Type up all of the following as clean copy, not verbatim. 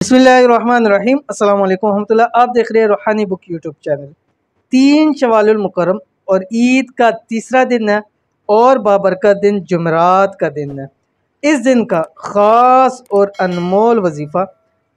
बिस्मिल्लाहिर्रहमानिर्रहीम अस्सलाम वालेकुम रहमतुल्लाह। आप देख रहे हैं रूहानी बुक यूट्यूब चैनल। 3 शवालुल मुकर्रम और ईद का तीसरा दिन है और बाबरकत दिन जुमेरात का दिन है। इस दिन का ख़ास और अनमोल वजीफ़ा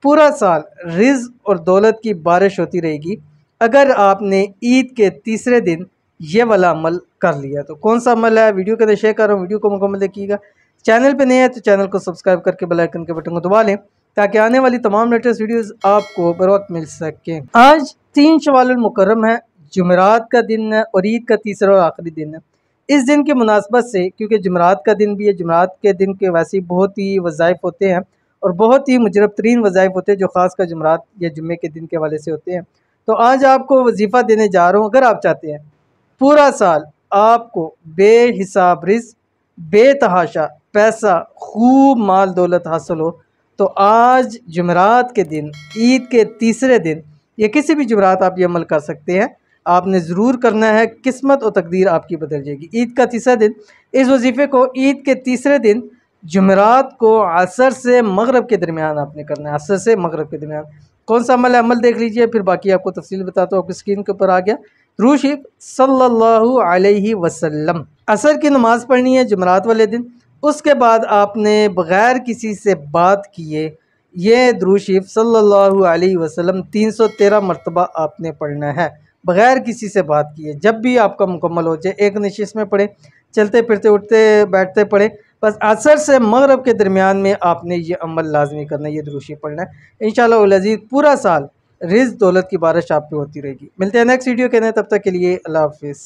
पूरा साल रिज़्क़ और दौलत की बारिश होती रहेगी अगर आपने ईद के तीसरे दिन ये वाला अमल कर लिया। तो कौन सा अमल है, वीडियो के अंदर शेयर कर रहा हूँ, वीडियो को मुकम्मल देखिएगा। चैनल पे नए हैं तो चैनल को सब्सक्राइब करके बेल आइकन के बटन को दबा लें ताकि आने वाली तमाम लेटेस्ट वीडियोस आपको बर वक्त मिल सकें। आज 3 शवालुल मुकर्रम है, जुमेरात का दिन है और ईद का तीसरा और आखिरी दिन है। इस दिन की मुनासबत से, क्योंकि जुमेरात का दिन भी है, जुमेरात के दिन के वैसे ही बहुत ही वज़ाइफ होते हैं और बहुत ही मुजरब तरीन वज़ाइफ होते हैं जो ख़ास कर जुमेरात या जुम्मे के दिन के हवाले से होते हैं। तो आज आपको वजीफ़ा देने जा रहा हूँ। अगर आप चाहते हैं पूरा साल आपको बेहिसाब रिज़्क़, बेतहाशा पैसा, खूब माल दौलत हासिल हो, तो आज जुमेरात के दिन, ईद के तीसरे दिन या किसी भी जुमेरात आप ये अमल कर सकते हैं। आपने ज़रूर करना है, किस्मत और तकदीर आपकी बदल जाएगी। ईद का तीसरा दिन, इस वजीफ़े को ईद के तीसरे दिन जुमेरात को असर से मगरब के दरमियान आपने करना है। असर से मगरब के दरमियान कौन सा अमल है, अमल देख लीजिए, फिर बाकी आपको तफसील बताता हूँ। आपकी स्क्रीन के ऊपर आ गया दुरूद शरीफ सल्लल्लाहु अलैहि वसल्लम। असर की नमाज़ पढ़नी है जुमेरात वाले दिन। उसके बाद आपने बग़ैर किसी से बात किए ये दुरूद शरीफ सल्लल्लाहु अलैहि वसल्लम 313 मरतबा आपने पढ़ना है, बग़ैर किसी से बात किए। जब भी आपका मुकम्मल हो जाए, एक नशिश में पढ़े, चलते फिरते उठते बैठते पढ़े, बस असर से मगरब के दरमियान में आपने ये अमल लाजमी करना है, ये दुरूद शरीफ पढ़ना है। इंशाअल्लाह उल अज़ीज़ पूरा साल रिज़्क़ दौलत की बारिश आप पे होती रहेगी। मिलते हैं नेक्स्ट वीडियो के अंदर, तब तक के लिए अल्लाह हाफ़िज़।